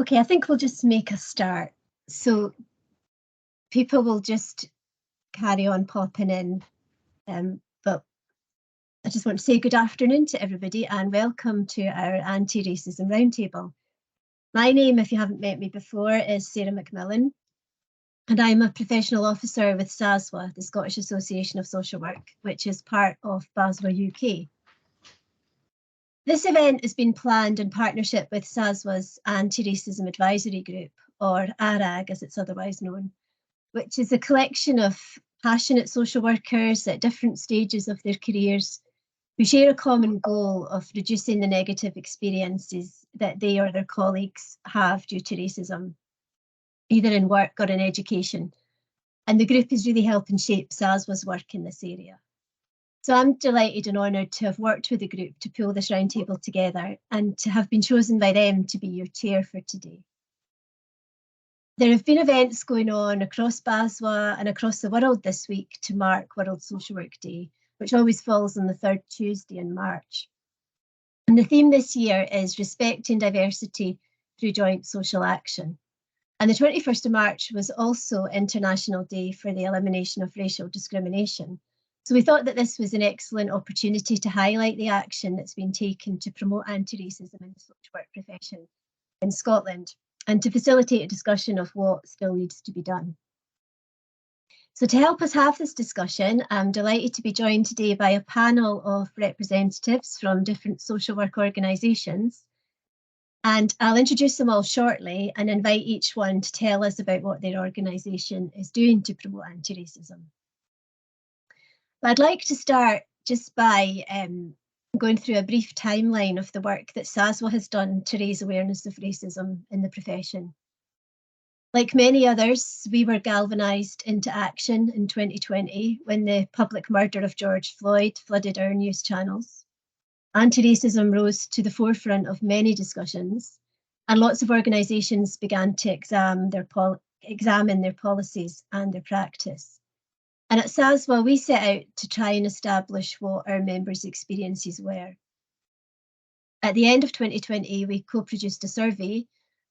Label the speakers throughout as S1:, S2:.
S1: Okay, I think we'll just make a start. So people will just carry on popping in, but I just want to say good afternoon to everybody and welcome to our Anti-Racism Roundtable. My name, if you haven't met me before, is Sarah McMillan, and I'm a professional officer with SASW, the Scottish Association of Social Work, which is part of SASW UK. This event has been planned in partnership with SASW's Anti-Racism Advisory Group, or ARAG as it's otherwise known, which is a collection of passionate social workers at different stages of their careers who share a common goal of reducing the negative experiences that they or their colleagues have due to racism, either in work or in education. And the group is really helping shape SASW's work in this area. So I'm delighted and honoured to have worked with the group to pull this roundtable together and to have been chosen by them to be your chair for today. There have been events going on across SASW and across the world this week to mark World Social Work Day, which always falls on the third Tuesday in March. And the theme this year is respecting diversity through joint social action. And the 21st of March was also International Day for the Elimination of Racial Discrimination. So we thought that this was an excellent opportunity to highlight the action that's been taken to promote anti-racism in the social work profession in Scotland and to facilitate a discussion of what still needs to be done. So to help us have this discussion, I'm delighted to be joined today by a panel of representatives from different social work organisations. And I'll introduce them all shortly and invite each one to tell us about what their organisation is doing to promote anti-racism. But I'd like to start just by going through a brief timeline of the work that SASW has done to raise awareness of racism in the profession. Like many others, we were galvanised into action in 2020 when the public murder of George Floyd flooded our news channels. Anti-racism rose to the forefront of many discussions, and lots of organisations began to examine their policies and their practice. And at SASW, we set out to try and establish what our members' experiences were. At the end of 2020, we co-produced a survey,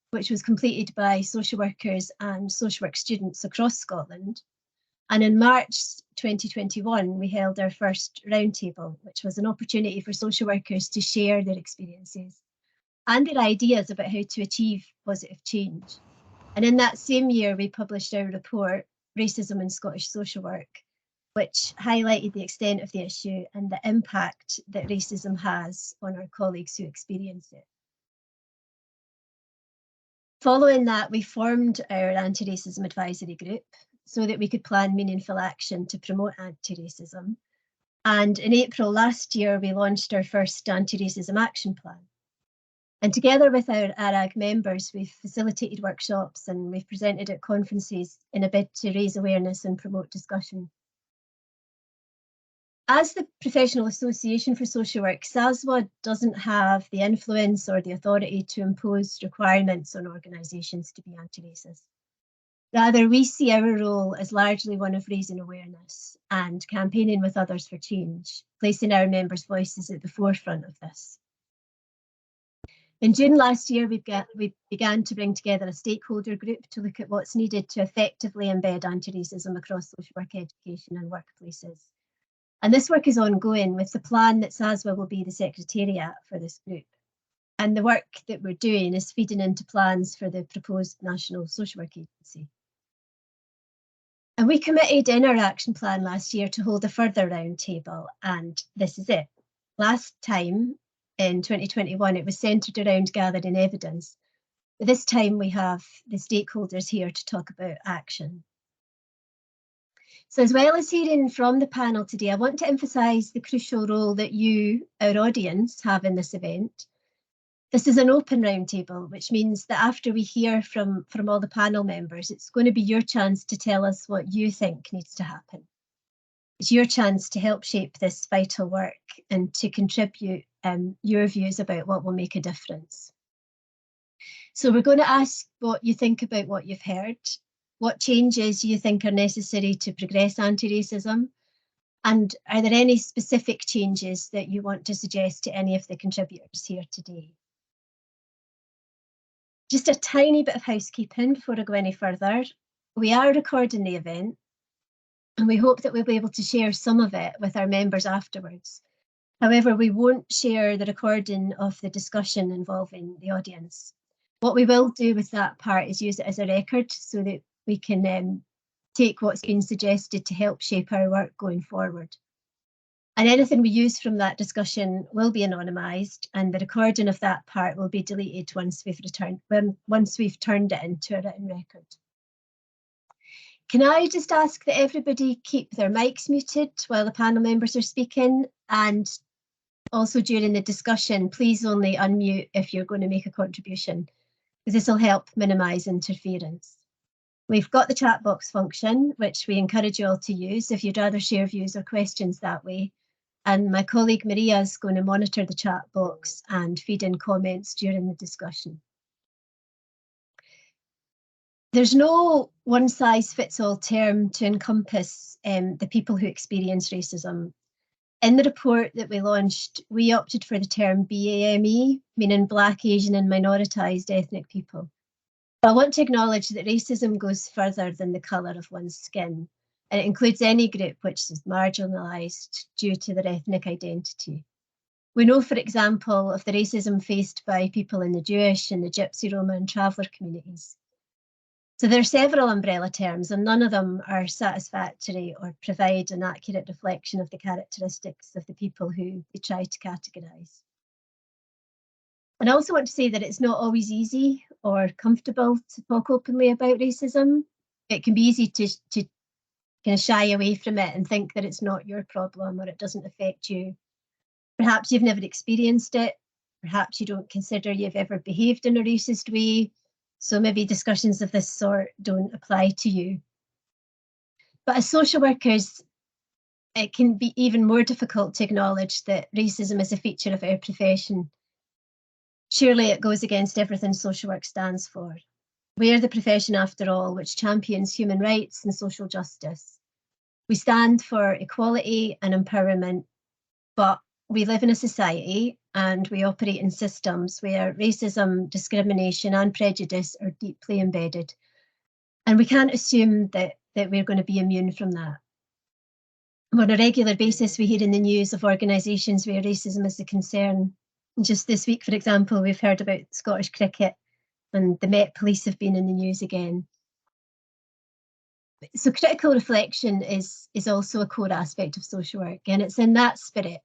S1: which was completed by social workers and social work students across Scotland. And in March 2021, we held our first roundtable, which was an opportunity for social workers to share their experiences and their ideas about how to achieve positive change. And in that same year, we published our report, Racism in Scottish Social Work, which highlighted the extent of the issue and the impact that racism has on our colleagues who experience it. Following that, we formed our Anti-Racism Advisory Group so that we could plan meaningful action to promote anti-racism. And in April last year, we launched our first Anti-Racism Action Plan. And together with our ARAG members, we've facilitated workshops and we've presented at conferences in a bid to raise awareness and promote discussion. As the Professional Association for Social Work, SASW doesn't have the influence or the authority to impose requirements on organisations to be anti-racist. Rather, we see our role as largely one of raising awareness and campaigning with others for change, placing our members' voices at the forefront of this. In June last year, we began to bring together a stakeholder group to look at what's needed to effectively embed anti-racism across social work education and workplaces. And this work is ongoing with the plan that SASW will be the secretariat for this group. And the work that we're doing is feeding into plans for the proposed National Social Work Agency. And we committed in our action plan last year to hold a further roundtable, and this is it. Last time, in 2021, it was centred around gathering evidence. But this time we have the stakeholders here to talk about action. So as well as hearing from the panel today, I want to emphasise the crucial role that you, our audience, have in this event. This is an open roundtable, which means that after we hear from all the panel members, it's going to be your chance to tell us what you think needs to happen. It's your chance to help shape this vital work and to contribute your views about what will make a difference. So we're going to ask what you think about what you've heard, what changes you think are necessary to progress anti-racism, and are there any specific changes that you want to suggest to any of the contributors here today? Just a tiny bit of housekeeping before I go any further. We are recording the event, and we hope that we'll be able to share some of it with our members afterwards. However, we won't share the recording of the discussion involving the audience. What we will do with that part is use it as a record so that we can take what's been suggested to help shape our work going forward. And anything we use from that discussion will be anonymised, and the recording of that part will be deleted once we've turned it into a written record. Can I just ask that everybody keep their mics muted while the panel members are speaking, and also during the discussion, please only unmute if you're going to make a contribution, because this will help minimise interference. We've got the chat box function, which we encourage you all to use if you'd rather share views or questions that way. And my colleague Maria is going to monitor the chat box and feed in comments during the discussion. There's no one-size-fits-all term to encompass the people who experience racism. In the report that we launched, we opted for the term BAME, meaning Black, Asian and minoritised ethnic people. I want to acknowledge that racism goes further than the colour of one's skin, and it includes any group which is marginalised due to their ethnic identity. We know, for example, of the racism faced by people in the Jewish and the Gypsy, Roma and Traveller communities. So there are several umbrella terms, and none of them are satisfactory or provide an accurate reflection of the characteristics of the people who they try to categorise. And I also want to say that it's not always easy or comfortable to talk openly about racism. It can be easy to kind of shy away from it and think that it's not your problem or it doesn't affect you. Perhaps you've never experienced it. Perhaps you don't consider you've ever behaved in a racist way. So maybe discussions of this sort don't apply to you. But as social workers, it can be even more difficult to acknowledge that racism is a feature of our profession. Surely it goes against everything social work stands for. We are the profession, after all, which champions human rights and social justice. We stand for equality and empowerment, but we live in a society and we operate in systems where racism, discrimination and prejudice are deeply embedded. And we can't assume that we're going to be immune from that. On a regular basis, we hear in the news of organisations where racism is a concern. Just this week, for example, we've heard about Scottish cricket, and the Met Police have been in the news again. So critical reflection is also a core aspect of social work, and it's in that spirit,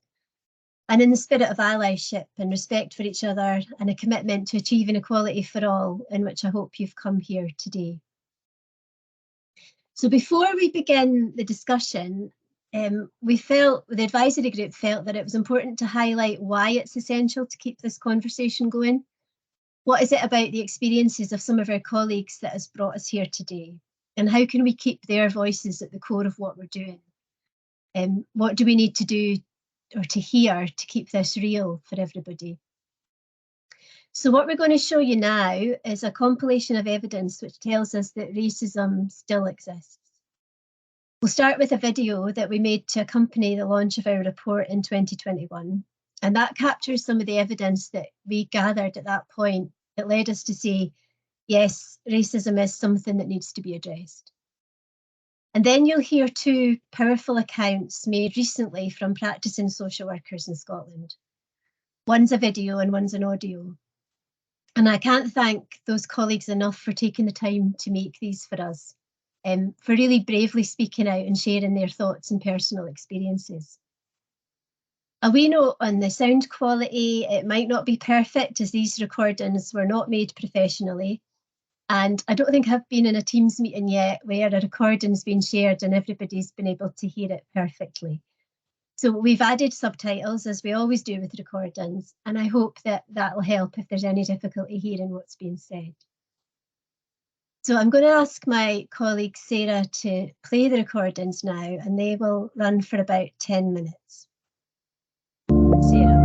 S1: and in the spirit of allyship and respect for each other and a commitment to achieving equality for all, in which I hope you've come here today. So before we begin the discussion, the advisory group felt that it was important to highlight why it's essential to keep this conversation going. What is it about the experiences of some of our colleagues that has brought us here today? And how can we keep their voices at the core of what we're doing? What do we need to do or to hear to keep this real for everybody? So what we're going to show you now is a compilation of evidence which tells us that racism still exists. We'll start with a video that we made to accompany the launch of our report in 2021. And that captures some of the evidence that we gathered at that point that led us to say, yes, racism is something that needs to be addressed. And then you'll hear two powerful accounts made recently from practicing social workers in Scotland. One's a video and one's an audio. And I can't thank those colleagues enough for taking the time to make these for us, for really bravely speaking out and sharing their thoughts and personal experiences. A wee note on the sound quality: it might not be perfect as these recordings were not made professionally. And I don't think I've been in a Teams meeting yet where a recording's been shared and everybody's been able to hear it perfectly. So we've added subtitles, as we always do with recordings, and I hope that will help if there's any difficulty hearing what's being said. So I'm going to ask my colleague Sarah to play the recordings now, and they will run for about 10 minutes. Sarah.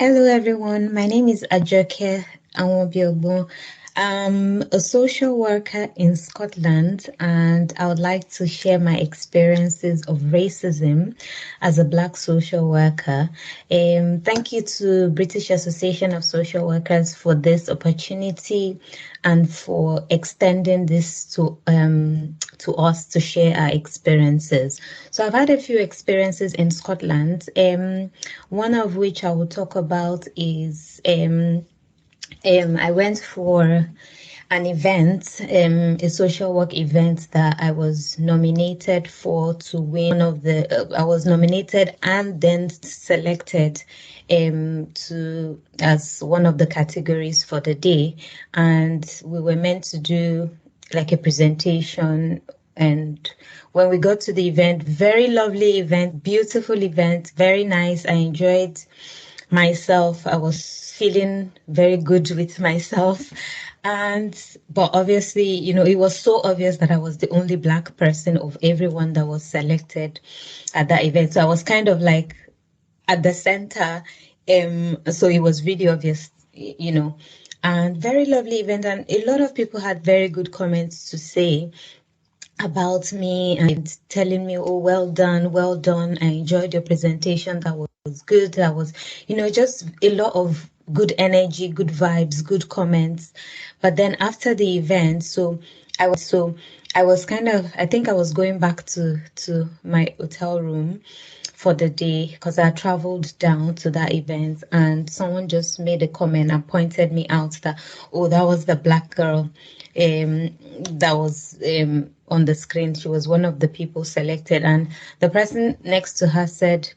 S2: Hello, everyone. My name is Ajoke Anwobiogbon. I'm a social worker in Scotland, and I would like to share my experiences of racism as a Black social worker. Thank you to British Association of Social Workers for this opportunity and for extending this to us to share our experiences. So I've had a few experiences in Scotland. One of which I will talk about is I went for an event, a social work event that I was nominated for to win one of the. I was nominated and then selected to as one of the categories for the day, and we were meant to do like a presentation. And when we got to the event, very lovely event, beautiful event, very nice. I enjoyed myself. I was feeling very good with myself. But obviously, it was so obvious that I was the only Black person of everyone that was selected at that event. So I was kind of like at the center. So it was really obvious, and very lovely event. And a lot of people had very good comments to say about me and telling me, oh, well done, well done. I enjoyed your presentation. That was good. That was, just a lot of good energy, good vibes, good comments. But then after the event, I was kind of, I think I was going back to my hotel room for the day because I traveled down to that event, and someone just made a comment and pointed me out that, oh, that was the Black girl that was on the screen. She was one of the people selected, and the person next to her said,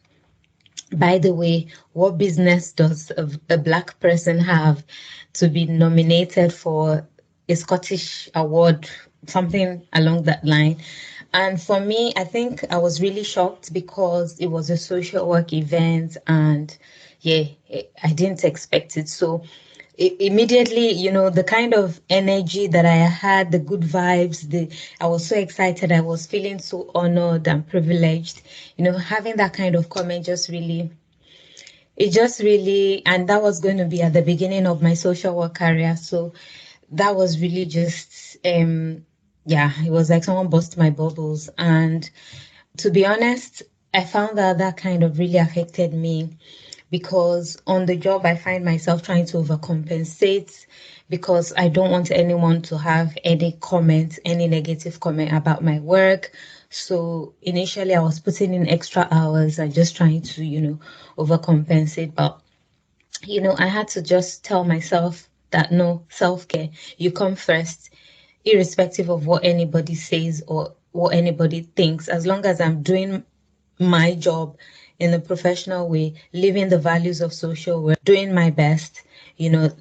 S2: by the way, what business does a Black person have to be nominated for a Scottish award, something along that line? And for me, I think I was really shocked because it was a social work event, and yeah, I didn't expect it. So immediately, the kind of energy that I had, the good vibes, I was so excited. I was feeling so honored and privileged. Having that kind of comment just really, and that was going to be at the beginning of my social work career. So that was really just, yeah, it was like someone burst my bubbles. And to be honest, I found that kind of really affected me because on the job, I find myself trying to overcompensate because I don't want anyone to have any comment, any negative comment about my work. So initially, I was putting in extra hours and just trying to, overcompensate. But, I had to just tell myself that no, self-care, you come first, irrespective of what anybody says or what anybody thinks. As long as I'm doing my job in a professional way, living the values of social work, doing my best,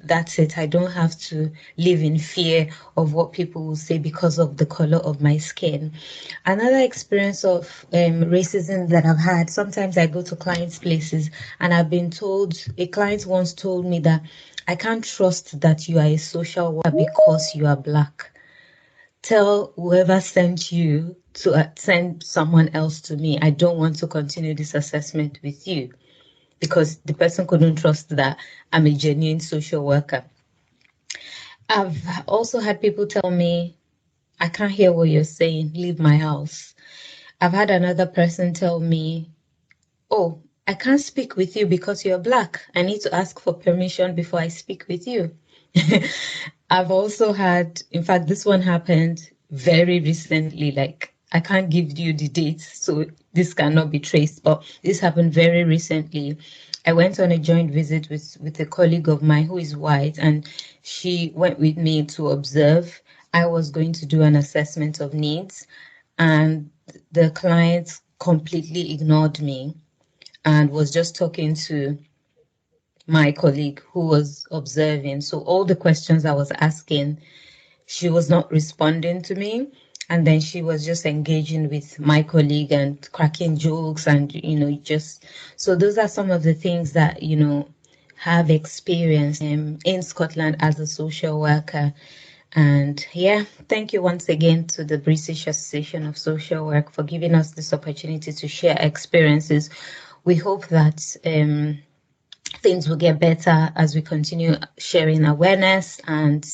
S2: that's it. I don't have to live in fear of what people will say because of the color of my skin. Another experience of racism that I've had, sometimes I go to clients' places and I've been told, a client once told me that I can't trust that you are a social worker because you are Black. Tell whoever sent you to send someone else to me. I don't want to continue this assessment with you because the person couldn't trust that I'm a genuine social worker. I've also had people tell me, I can't hear what you're saying, leave my house. I've had another person tell me, oh, I can't speak with you because you're Black. I need to ask for permission before I speak with you. I've also had, in fact, this one happened very recently. Like, I can't give you the dates, so this cannot be traced, but this happened very recently. I went on a joint visit with a colleague of mine who is white, and she went with me to observe. I was going to do an assessment of needs, and the client completely ignored me and was just talking to my colleague who was observing. So all the questions I was asking, she was not responding to me. And then she was just engaging with my colleague and cracking jokes and, just so those are some of the things that, have experienced in Scotland as a social worker. And yeah, thank you once again to the British Association of Social Work for giving us this opportunity to share experiences. We hope that things will get better as we continue sharing awareness and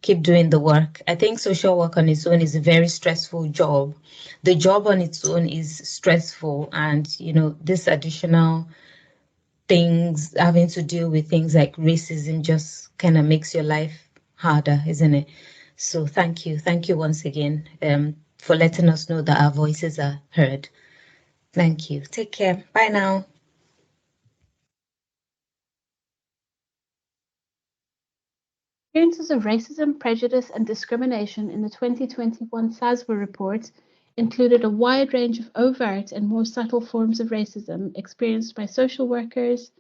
S2: keep doing the work. I think social work on its own is a very stressful job. The job on its own is stressful, and this additional things having to deal with things like racism just kind of makes your life harder, isn't it? So thank you once again for letting us know that our voices are heard. Thank you. Take care. Bye now.
S3: Experiences of racism, prejudice, and discrimination in the 2021 SASW report included a wide range of overt and more subtle forms of racism experienced by social workers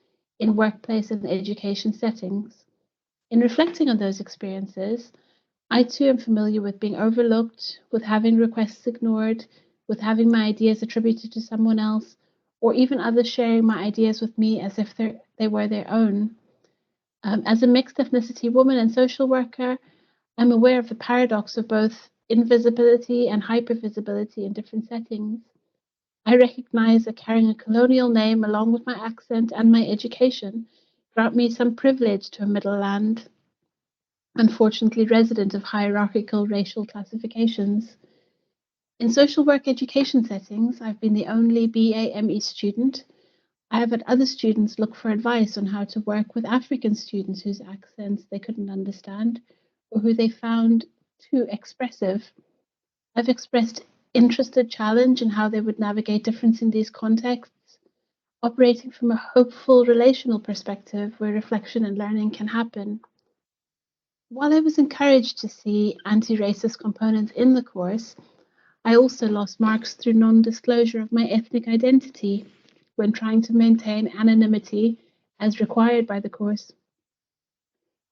S3: in workplace and education settings. In reflecting on those experiences, I too am familiar with being overlooked, with having requests ignored, with having my ideas attributed to someone else, or even others sharing my ideas with me as if they were their own. As a mixed ethnicity woman and social worker, I'm aware of the paradox of both invisibility and hypervisibility in different settings. I recognize that carrying a colonial name along with my accent and my education grant me some privilege to a middle land, unfortunately resident of hierarchical racial classifications. In social work education settings, I've been the only BAME student. I have had other students look for advice on how to work with African students whose accents they couldn't understand or who they found too expressive. I've expressed interested challenge in how they would navigate difference in these contexts, operating from a hopeful relational perspective where reflection and learning can happen. While I was encouraged to see anti-racist components in the course, I also lost marks through non-disclosure of my ethnic identity when trying to maintain anonymity as required by the course.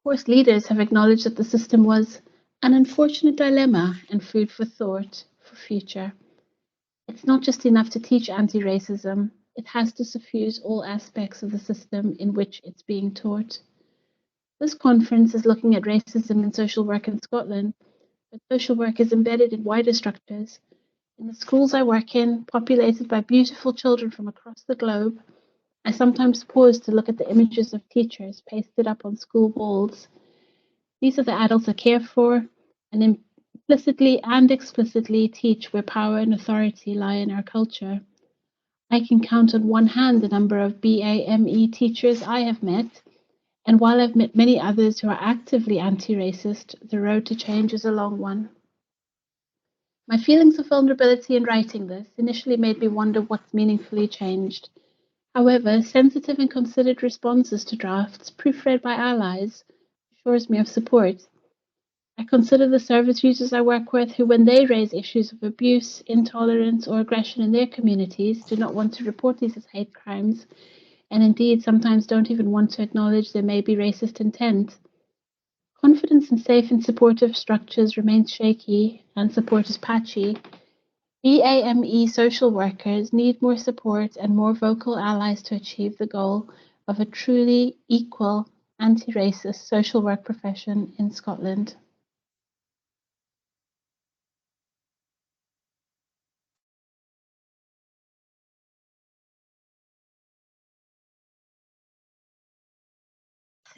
S3: Course leaders have acknowledged that the system was an unfortunate dilemma and food for thought for future. It's not just enough to teach anti-racism, it has to suffuse all aspects of the system in which it's being taught. This conference is looking at racism in social work in Scotland, but social work is embedded in wider structures. In the schools I work in, populated by beautiful children from across the globe, I sometimes pause to look at the images of teachers pasted up on school walls. These are the adults I care for and implicitly and explicitly teach where power and authority lie in our culture. I can count on one hand the number of BAME teachers I have met, and while I've met many others who are actively anti-racist, the road to change is a long one. My feelings of vulnerability in writing this initially made me wonder what's meaningfully changed. However, sensitive and considered responses to drafts proofread by allies assures me of support. I consider the service users I work with who, when they raise issues of abuse, intolerance, or aggression in their communities, do not want to report these as hate crimes, and indeed sometimes don't even want to acknowledge there may be racist intent. Confidence in safe and supportive structures remains shaky, and support is patchy. BAME social workers need more support and more vocal allies to achieve the goal of a truly equal anti-racist social work profession in Scotland.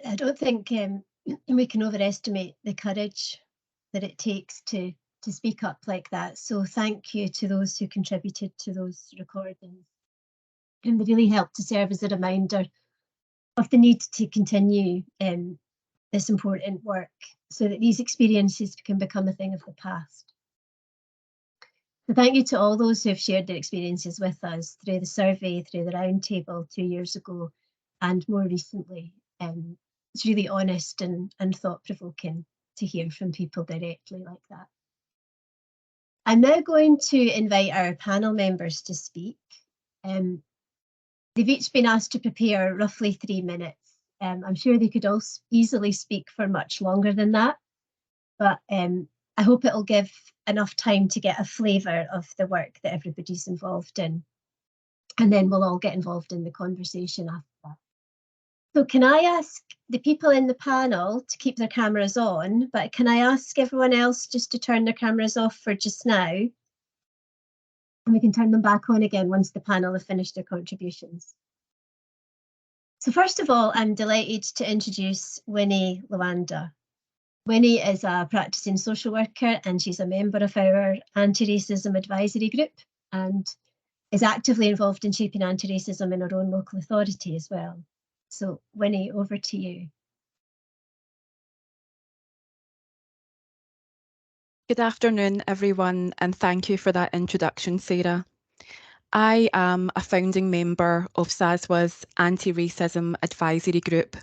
S1: I don't think we can overestimate the courage that it takes to speak up like that. So thank you to those who contributed to those recordings. And they really helped to serve as a reminder of the need to continue this important work so that these experiences can become a thing of the past. So thank you to all those who have shared their experiences with us through the survey, through the roundtable 2 years ago, and more recently. It's really honest and thought-provoking to hear from people directly like that. I'm now going to invite our panel members to speak. They've each been asked to prepare roughly 3 minutes. I'm sure they could all easily speak for much longer than that, but I hope it'll give enough time to get a flavour of the work that everybody's involved in. And then we'll all get involved in the conversation after that. So can I ask the people in the panel to keep their cameras on, but can I ask everyone else just to turn their cameras off for just now? And we can turn them back on again once the panel have finished their contributions. So first of all, I'm delighted to introduce Winnie Lawanda. Winnie is a practicing social worker and she's a member of our anti-racism advisory group and is actively involved in shaping anti-racism in her own local authority as well. So Winnie, over to you.
S4: Good afternoon, everyone, and thank you for that introduction, Sarah. I am a founding member of SASW's Anti-Racism Advisory Group.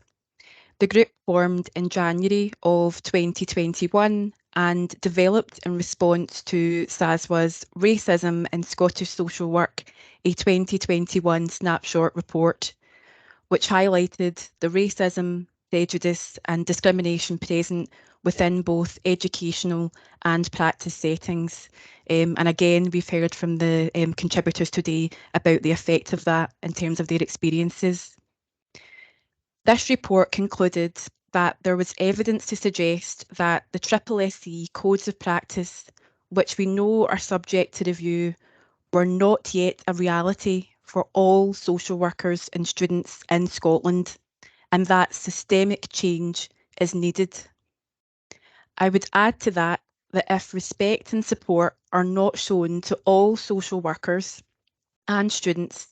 S4: The group formed in January of 2021 and developed in response to SASW's Racism in Scottish Social Work, a 2021 snapshot report, which highlighted the racism, prejudice and discrimination present within both educational and practice settings. And again, we've heard from the contributors today about the effect of that in terms of their experiences. This report concluded that there was evidence to suggest that the SSE codes of practice, which we know are subject to review, were not yet a reality for all social workers and students in Scotland, and that systemic change is needed. I would add to that that if respect and support are not shown to all social workers and students,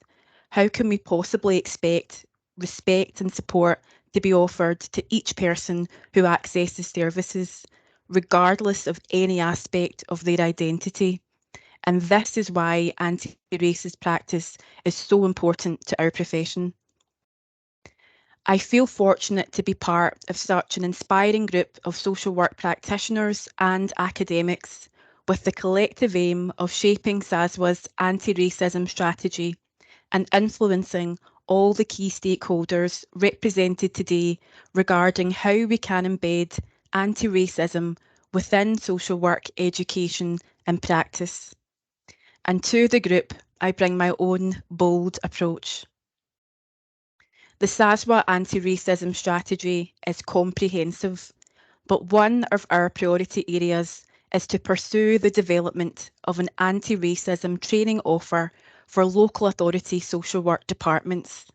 S4: how can we possibly expect respect and support to be offered to each person who accesses services, regardless of any aspect of their identity? And this is why anti-racist practice is so important to our profession. I feel fortunate to be part of such an inspiring group of social work practitioners and academics with the collective aim of shaping SASW's anti-racism strategy and influencing all the key stakeholders represented today regarding how we can embed anti-racism within social work education and practice. And to the group, I bring my own bold approach. The SASW anti-racism strategy is comprehensive, but one of our priority areas is to pursue the development of an anti-racism training offer for local authority social work departments.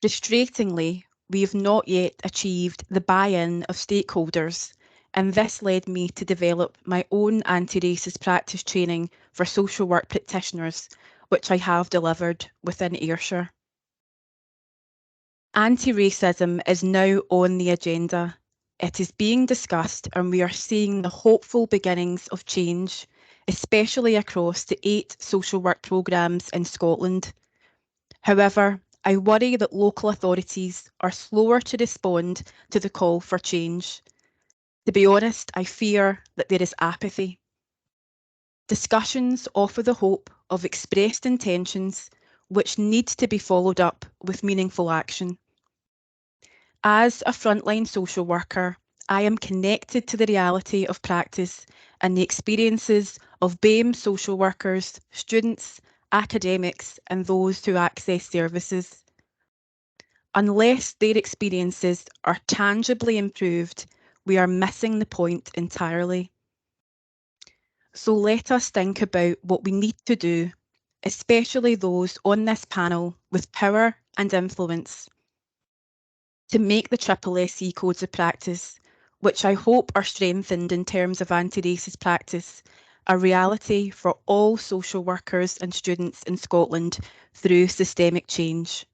S4: Frustratingly, we have not yet achieved the buy-in of stakeholders, and this led me to develop my own anti-racist practice training for social work practitioners, which I have delivered within Ayrshire. Anti-racism is now on the agenda. It is being discussed and we are seeing the hopeful beginnings of change, especially across the 8 social work programmes in Scotland. However, I worry that local authorities are slower to respond to the call for change. To be honest, I fear that there is apathy. Discussions offer the hope of expressed intentions which need to be followed up with meaningful action. As a frontline social worker, I am connected to the reality of practice and the experiences of BAME social workers, students, academics, and those who access services. Unless their experiences are tangibly improved, we are missing the point entirely. So let us think about what we need to do, especially those on this panel with power and influence, to make the SSE codes of practice, which I hope are strengthened in terms of anti-racist practice, a reality for all social workers and students in Scotland through systemic change.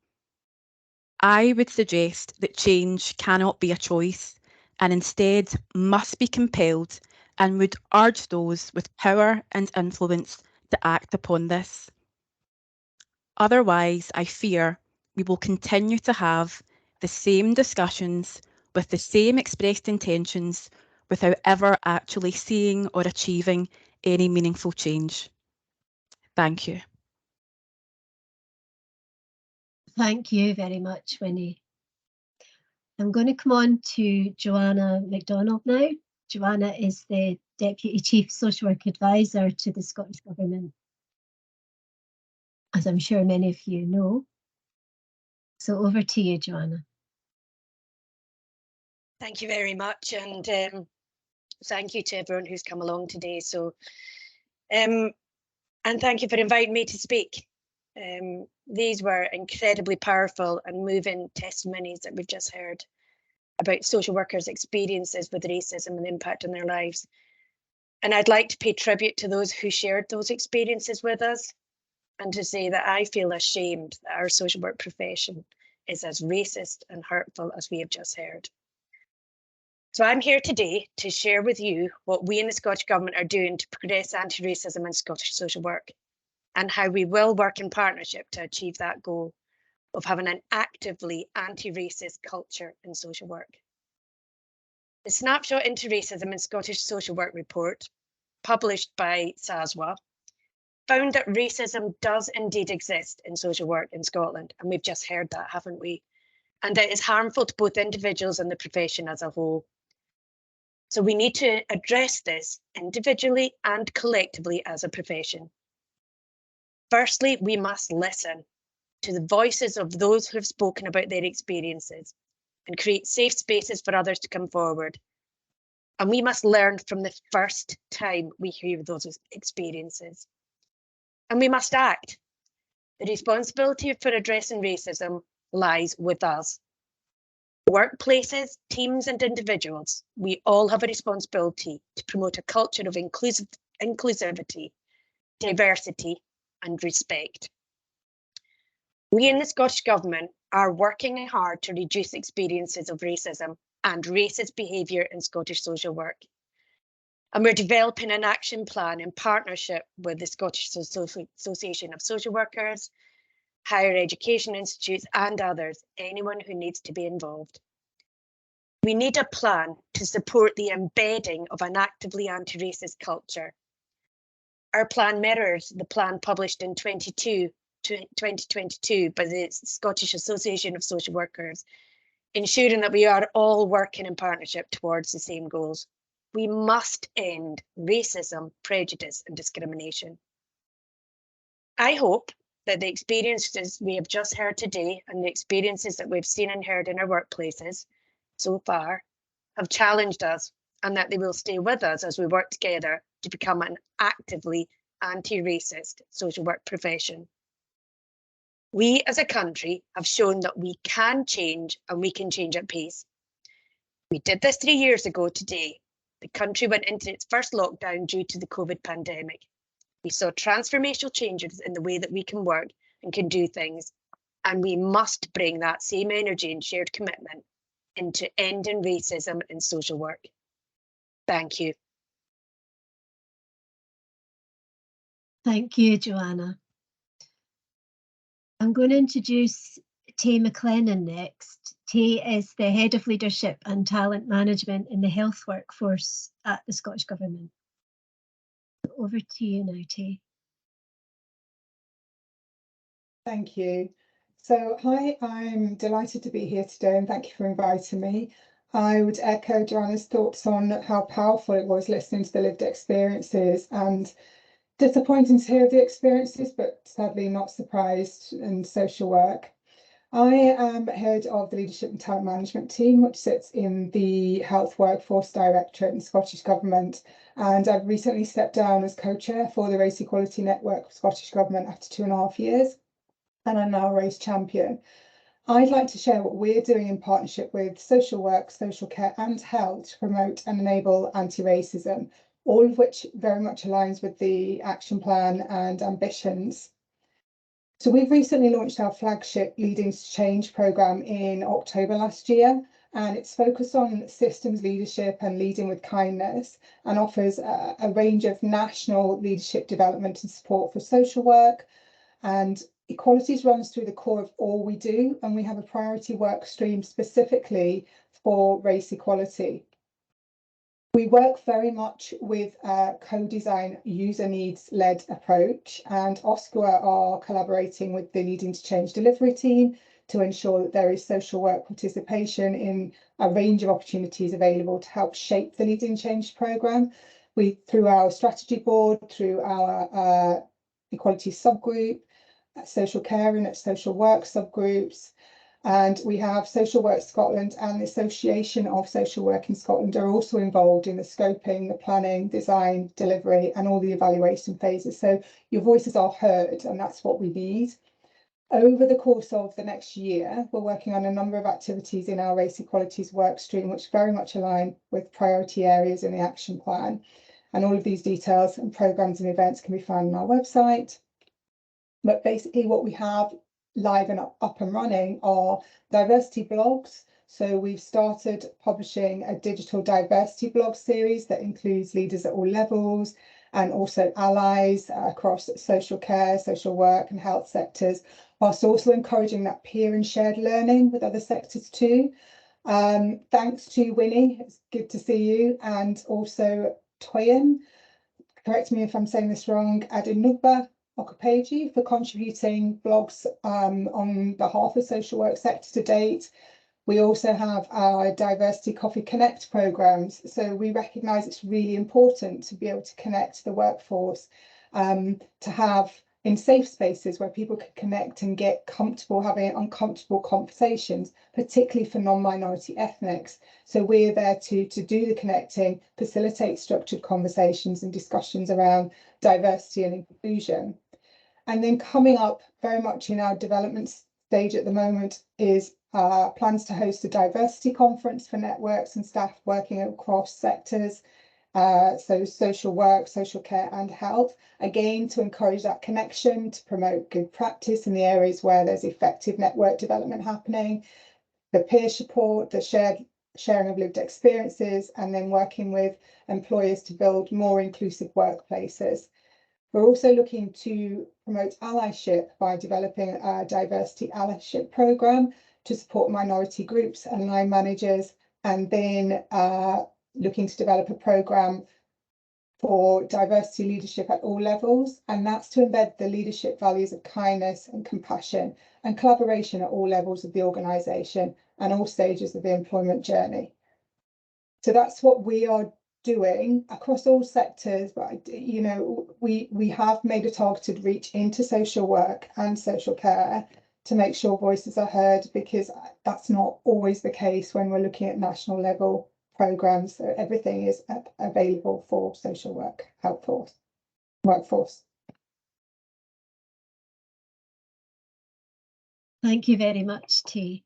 S4: I would suggest that change cannot be a choice and instead must be compelled, and would urge those with power and influence to act upon this. Otherwise, I fear we will continue to have the same discussions with the same expressed intentions without ever actually seeing or achieving any meaningful change. Thank you.
S1: Thank you very much, Winnie. I'm going to come on to Joanna MacDonald now. Joanna is the Deputy Chief Social Work Advisor to the Scottish Government, as I'm sure many of you know. So over to you, Joanna.
S5: Thank you very much, and thank you to everyone who's come along today. So, and thank you for inviting me to speak. These were incredibly powerful and moving testimonies that we've just heard about social workers' experiences with racism and the impact on their lives. And I'd like to pay tribute to those who shared those experiences with us, and to say that I feel ashamed that our social work profession is as racist and hurtful as we have just heard. So I'm here today to share with you what we in the Scottish Government are doing to progress anti-racism in Scottish social work, and how we will work in partnership to achieve that goal of having an actively anti-racist culture in social work. The Snapshot into Racism in Scottish Social Work report, published by SASW, found that racism does indeed exist in social work in Scotland, and we've just heard that, haven't we? And that is harmful to both individuals and the profession as a whole. So we need to address this individually and collectively as a profession. Firstly, we must listen to the voices of those who have spoken about their experiences and create safe spaces for others to come forward. And we must learn from the first time we hear those experiences. And we must act. The responsibility for addressing racism lies with us. Workplaces, teams and individuals, we all have a responsibility to promote a culture of inclusivity, diversity and respect. We in the Scottish Government are working hard to reduce experiences of racism and racist behaviour in Scottish social work. And we're developing an action plan in partnership with the Scottish Association of Social Workers, higher education institutes and others, anyone who needs to be involved. We need a plan to support the embedding of an actively anti-racist culture. Our plan mirrors the plan published in 2022 by the Scottish Association of Social Workers, ensuring that we are all working in partnership towards the same goals. We must end racism, prejudice and discrimination. I hope that the experiences we have just heard today and the experiences that we've seen and heard in our workplaces so far have challenged us, and that they will stay with us as we work together to become an actively anti-racist social work profession. We as a country have shown that we can change, and we can change at pace. We did this 3 years ago today. The country went into its first lockdown due to the COVID pandemic. We saw transformational changes in the way that we can work and can do things, and we must bring that same energy and shared commitment into ending racism in social work. Thank you.
S1: Thank you, Joanna. I'm going to introduce Tay McLennan next. Tay is the Head of Leadership and Talent Management in the Health Workforce at the Scottish Government. Over to you now, Tay.
S6: Thank you. So, hi, I'm delighted to be here today and thank you for inviting me. I would echo Joanna's thoughts on how powerful it was listening to the lived experiences, and disappointing to hear of the experiences, but sadly not surprised in social work. I am head of the Leadership and Talent Management team, which sits in the Health Workforce Directorate in the Scottish Government, and I've recently stepped down as co-chair for the Race Equality Network of Scottish Government after 2.5 years. And I'm now a race champion. I'd like to share what we're doing in partnership with social work, social care and health to promote and enable anti-racism, all of which very much aligns with the action plan and ambitions. So we've recently launched our flagship Leading to Change programme in October last year, and it's focused on systems leadership and leading with kindness, and offers a range of national leadership development and support for social work. And equalities runs through the core of all we do, and we have a priority work stream specifically for race equality. We work very much with a co-design user needs-led approach, and OSCWA are collaborating with the Leading to Change delivery team to ensure that there is social work participation in a range of opportunities available to help shape the Leading Change programme. Through our strategy board, through our equality subgroup, social care and social work subgroups, And we have Social Work Scotland and the Association of Social Work in Scotland are also involved in the scoping, the planning, design, delivery, and all the evaluation phases. So your voices are heard, and that's what we need. Over the course of the next year, we're working on a number of activities in our race equalities work stream, which very much align with priority areas in the action plan. And all of these details and programmes and events can be found on our website. But basically what we have live and up and running are diversity blogs. So we've started publishing a digital diversity blog series that includes leaders at all levels and also allies across social care, social work and health sectors, whilst also encouraging that peer and shared learning with other sectors too. Thanks to Winnie, it's good to see you, and also Toyin, correct me if I'm saying this wrong, Adinugba Okapeji for contributing blogs on behalf of social work sector to date. We also have our Diversity Coffee Connect programs. So we recognise it's really important to be able to connect the workforce, to have in safe spaces where people can connect and get comfortable having uncomfortable conversations, particularly for non-minority ethnics. So we're there to do the connecting, facilitate structured conversations and discussions around diversity and inclusion. And then coming up very much in our development stage at the moment is plans to host a diversity conference for networks and staff working across sectors. So social work, social care and health, again, to encourage that connection, to promote good practice in the areas where there's effective network development happening, the peer support, the sharing of lived experiences, and then working with employers to build more inclusive workplaces. We're also looking to promote allyship by developing a diversity allyship programme to support minority groups and line managers, and then looking to develop a programme for diversity leadership at all levels, and that's to embed the leadership values of kindness and compassion and collaboration at all levels of the organisation and all stages of the employment journey. So that's what we are doing across all sectors, but you know, we have made a targeted reach into social work and social care to make sure voices are heard, because that's not always the case when we're looking at national level programmes. So everything is available for social work workforce.
S1: Thank you very much, T.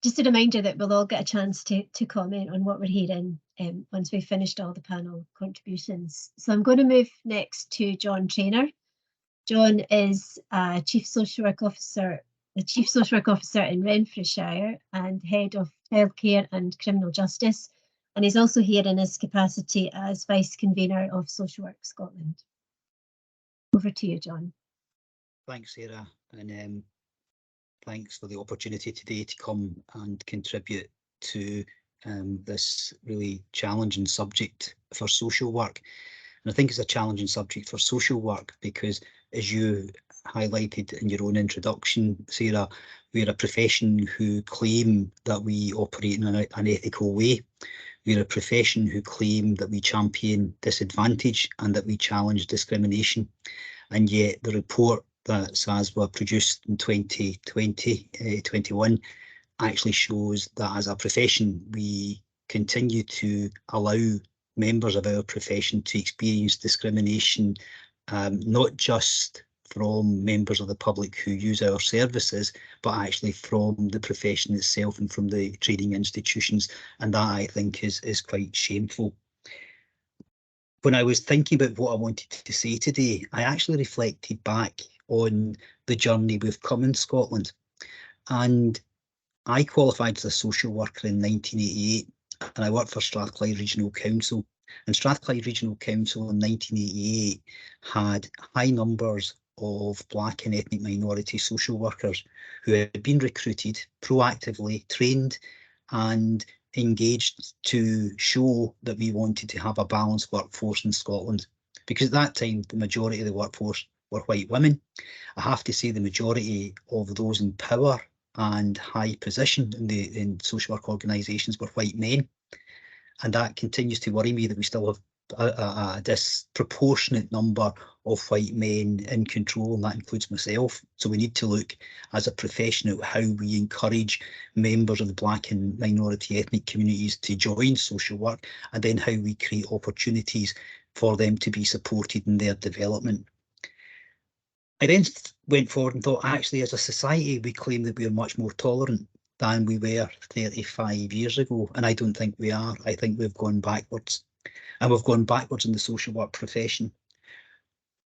S1: Just a reminder that we'll all get a chance to comment on what we're hearing once we've finished all the panel contributions. So I'm going to move next to John Traynor. John is Chief Social Work Officer, the Chief Social Work Officer in Renfrewshire and Head of Childcare and Criminal Justice. And he's also here in his capacity as Vice Convener of Social Work Scotland. Over to you, John.
S7: Thanks, Sarah, and thanks for the opportunity today to come and contribute to this really challenging subject for social work. And I think it's a challenging subject for social work because, as you highlighted in your own introduction, Sarah, we're a profession who claim that we operate in an ethical way. We're a profession who claim that we champion disadvantage and that we challenge discrimination. And yet the report that SASW produced in 2021 actually shows that as a profession, we continue to allow members of our profession to experience discrimination, not just from members of the public who use our services, but actually from the profession itself and from the training institutions. And that, I think, is quite shameful. When I was thinking about what I wanted to say today, I actually reflected back on the journey we've come in Scotland. And I qualified as a social worker in 1988, and I worked for Strathclyde Regional Council. And Strathclyde Regional Council in 1988 had high numbers of Black and ethnic minority social workers who had been recruited, proactively trained and engaged to show that we wanted to have a balanced workforce in Scotland. Because at that time, the majority of the workforce were white women. I have to say the majority of those in power and high position in social work organisations were white men. And that continues to worry me that we still have a disproportionate number of white men in control, and that includes myself. So we need to look as a profession at how we encourage members of the Black and minority ethnic communities to join social work, and then how we create opportunities for them to be supported in their development. I then went forward and thought, actually, as a society, we claim that we are much more tolerant than we were 35 years ago, and I don't think we are. I think we've gone backwards, and we've gone backwards in the social work profession.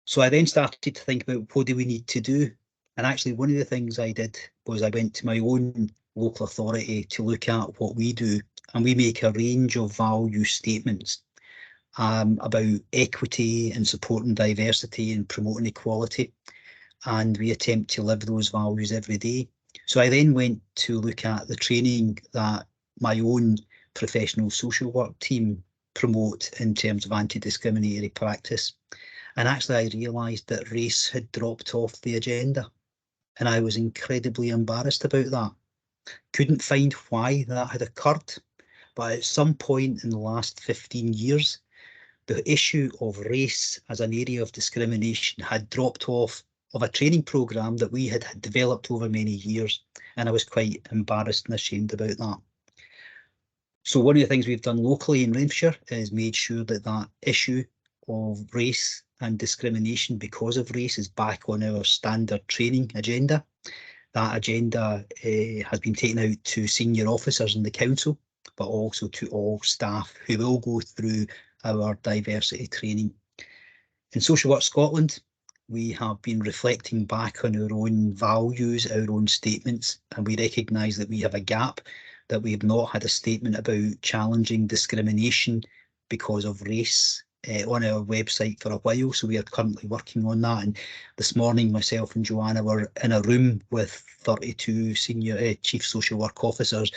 S7: So I then started to think about, what do we need to do? And actually, one of the things I did was I went to my own local authority to look at what we do, and we make a range of value statements about equity and supporting diversity and promoting equality, and we attempt to live those values every day. So I then went to look at the training that my own professional social work team promote in terms of anti-discriminatory practice. And actually I realised that race had dropped off the agenda, and I was incredibly embarrassed about that. Couldn't find why that had occurred, but at some point in the last 15 years, the issue of race as an area of discrimination had dropped off of a training programme that we had developed over many years, and I was quite embarrassed and ashamed about that. So one of the things we've done locally in Renfrewshire is made sure that that issue of race and discrimination because of race is back on our standard training agenda. That agenda has been taken out to senior officers in the council, but also to all staff who will go through our diversity training. In Social Work Scotland, we have been reflecting back on our own values, our own statements, and we recognise that we have a gap, that we have not had a statement about challenging discrimination because of race on our website for a while. So we are currently working on that. And this morning, myself and Joanna were in a room with 32 senior chief social work officers,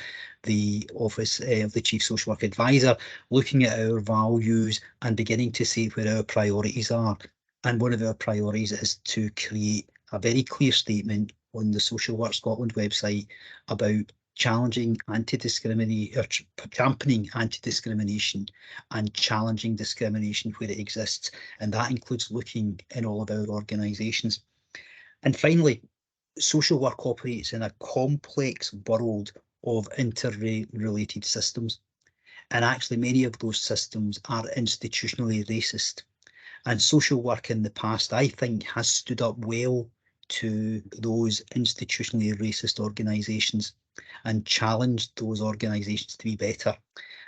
S7: the office of the chief social work advisor, looking at our values and beginning to see where our priorities are. And one of our priorities is to create a very clear statement on the Social Work Scotland website about challenging anti-discrimination, or championing anti-discrimination and challenging discrimination where it exists. And that includes looking in all of our organisations. And finally, social work operates in a complex world of interrelated systems. And actually many of those systems are institutionally racist. And social work in the past, I think, has stood up well to those institutionally racist organisations and challenged those organisations to be better.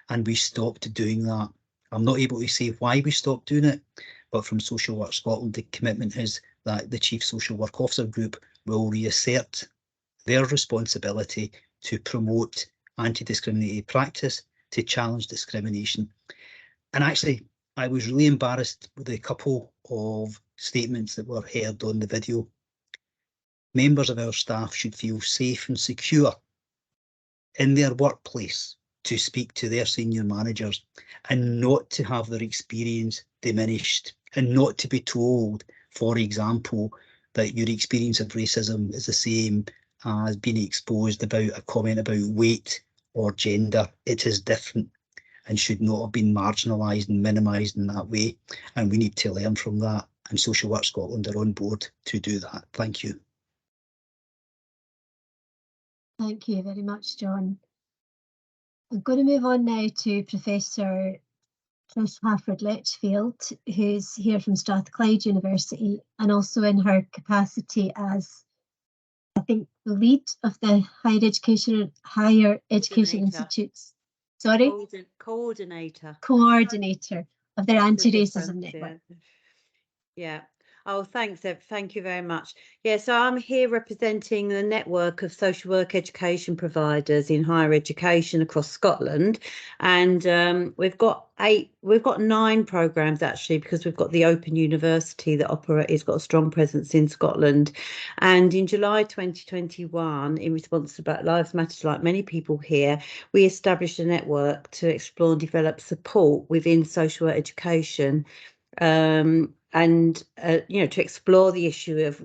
S7: And we stopped doing that. I'm not able to say why we stopped doing it, but from Social Work Scotland, the commitment is that the Chief Social Work Officer Group will reassert their responsibility to promote anti-discriminatory practice, to challenge discrimination. And actually, I was really embarrassed with a couple of statements that were heard on the video. Members of our staff should feel safe and secure in their workplace to speak to their senior managers and not to have their experience diminished, and not to be told, for example, that your experience of racism is the same as being exposed about a comment about weight or gender. It is different and should not have been marginalised and minimised in that way. And we need to learn from that. And Social Work Scotland are on board to do that. Thank you.
S1: Thank you very much, John. I'm going to move on now to Professor Trish Hafford-Litchfield, who's here from Strathclyde University, and also in her capacity as, I think, the lead of the Higher Education Institutes. Sorry?
S8: Coordinator.
S1: Coordinator of their
S8: That's the
S1: anti-racism
S8: difference,
S1: network.
S8: Yeah. Oh, thanks, Eb. Thank you very much. Yeah, so I'm here representing the network of social work education providers in higher education across Scotland, and we've got 9 programs actually, because we've got the Open University that has got a strong presence in Scotland. And in July 2021, in response to Black Lives Matter, like many people here, we established a network to explore and develop support within social work education. And to explore the issue of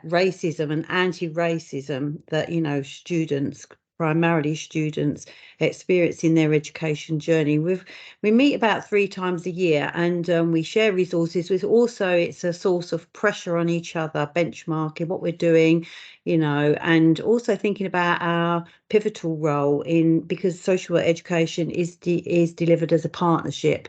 S8: racism and anti-racism that students primarily students experiencing their education journey. We meet about 3 times a year, and we share resources. It's a source of pressure on each other, benchmarking what we're doing, you know, and also thinking about our pivotal role because social work education is delivered as a partnership,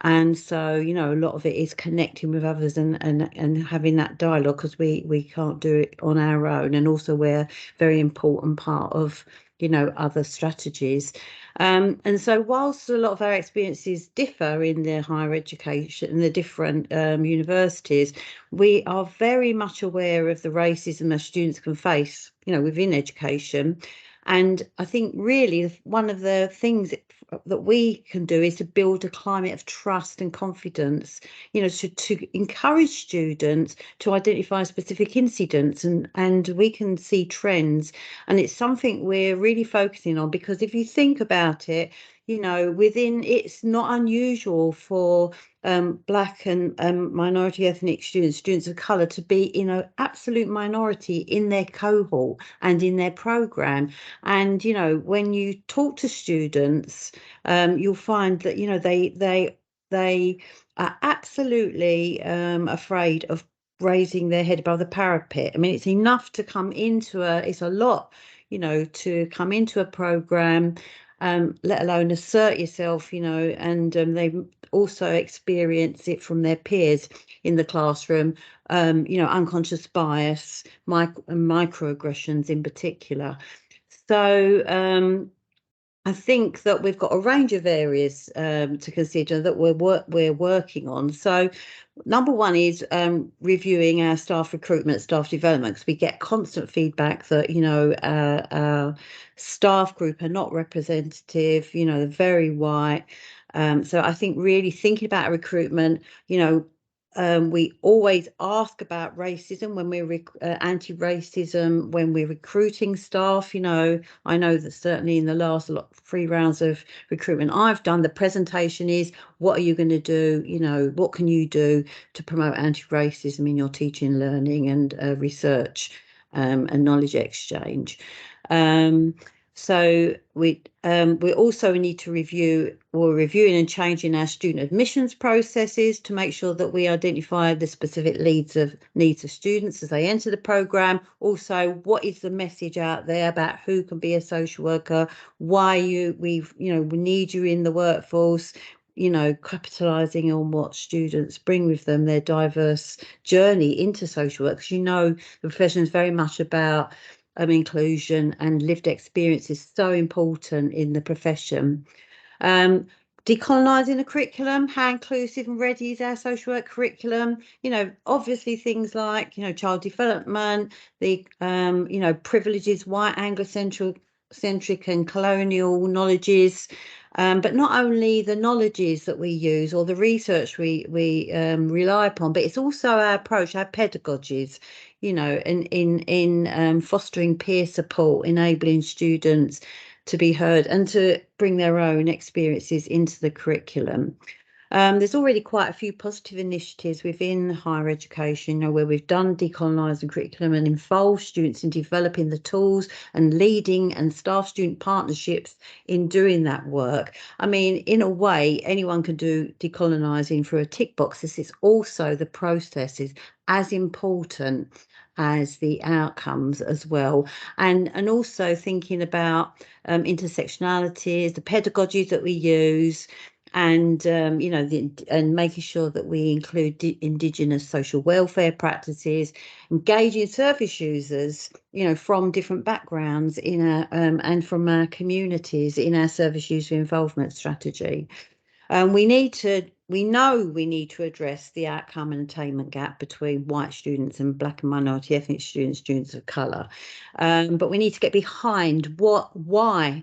S8: and so, you know, a lot of it is connecting with others and having that dialogue, because we can't do it on our own, and also we're a very important part of, you know, other strategies. And so whilst a lot of our experiences differ in the higher education and the different universities, we are very much aware of the racism that students can face, you know, within education. And I think really one of the things that we can do is to build a climate of trust and confidence, you know, to encourage students to identify specific incidents, and we can see trends. And it's something we're really focusing on, because if you think about it, you know, it's not unusual for Black and minority ethnic students of colour to be in an absolute minority in their cohort and in their programme. And, you know, when you talk to students, you'll find that, you know, they are absolutely afraid of raising their head above the parapet. I mean, it's enough to come into it's a lot, you know, to come into a programme, let alone assert yourself, you know, and they also experience it from their peers in the classroom, you know, unconscious bias, microaggressions in particular. So I think that we've got a range of areas to consider that we're working on. So number one is reviewing our staff recruitment, staff development, because we get constant feedback that, you know, our staff group are not representative, you know, they're very white. So I think really thinking about recruitment, you know, we always ask about racism when we're anti-racism when we're recruiting staff. You know, I know that certainly in the last 3 rounds of recruitment I've done, the presentation is, what are you going to do? You know, what can you do to promote anti-racism in your teaching, learning and research and knowledge exchange? So we also need to we're reviewing and changing our student admissions processes to make sure that we identify the specific needs of students as they enter the programme. Also, what is the message out there about who can be a social worker, why we need you in the workforce, you know, capitalising on what students bring with them, their diverse journey into social work. Because, you know, the profession is very much about inclusion, and lived experience is so important in the profession. Decolonising the curriculum, how inclusive and ready is our social work curriculum? You know, obviously things like, you know, child development, the, you know, privileges, white Anglocentric and colonial knowledges, but not only the knowledges that we use or the research we rely upon, but it's also our approach, our pedagogies, you know, in fostering peer support, enabling students to be heard and to bring their own experiences into the curriculum. There's already quite a few positive initiatives within higher education, you know, where we've done decolonising curriculum and involved students in developing the tools and leading and staff-student partnerships in doing that work. I mean, in a way, anyone can do decolonising through a tick box. This is also the processes as important as the outcomes as well, and also thinking about intersectionalities, the pedagogies that we use, and you know, and making sure that we include Indigenous social welfare practices, engaging service users, you know, from different backgrounds in our and from our communities in our service user involvement strategy. We know we need to address the outcome and attainment gap between white students and Black and minority ethnic students of colour, but we need to get behind why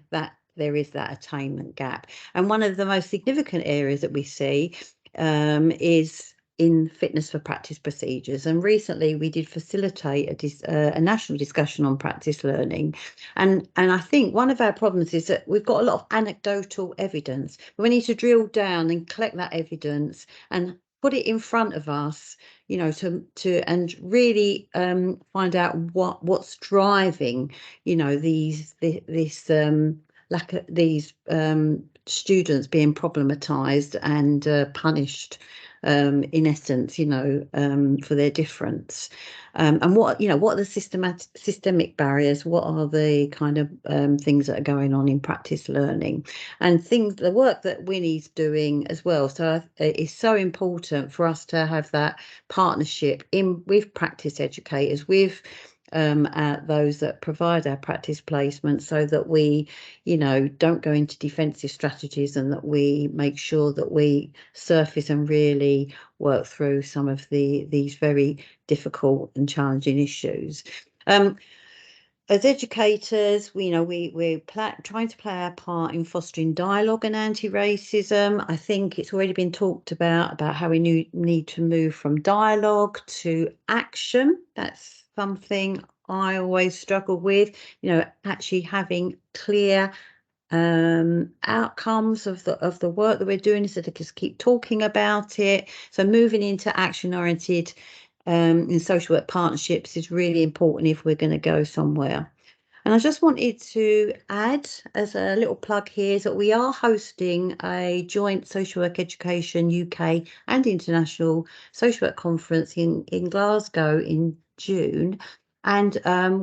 S8: there is that attainment gap. And one of the most significant areas that we see is in fitness for practice procedures. And recently we did facilitate a national discussion on practice learning. And I think one of our problems is that we've got a lot of anecdotal evidence. We need to drill down and collect that evidence and put it in front of us, you know, and really find out what's driving, you know, this lack of these students being problematized and punished, in essence, you know, for their difference. And what are the systemic barriers? What are the kind of things that are going on in practice learning, and the work that Winnie's doing as well. So it's so important for us to have that partnership with practice educators, with those that provide our practice placement, so that we, you know, don't go into defensive strategies, and that we make sure that we surface and really work through some of these very difficult and challenging issues. As educators, we're trying to play our part in fostering dialogue and anti-racism. I think it's already been talked about how we need to move from dialogue to action. That's something I always struggle with, you know, actually having clear outcomes of the work that we're doing, instead of just keep talking about it. So moving into action-oriented in social work partnerships is really important if we're going to go somewhere. And I just wanted to add, as a little plug here, is that we are hosting a joint social work education UK and international social work conference in Glasgow in June. And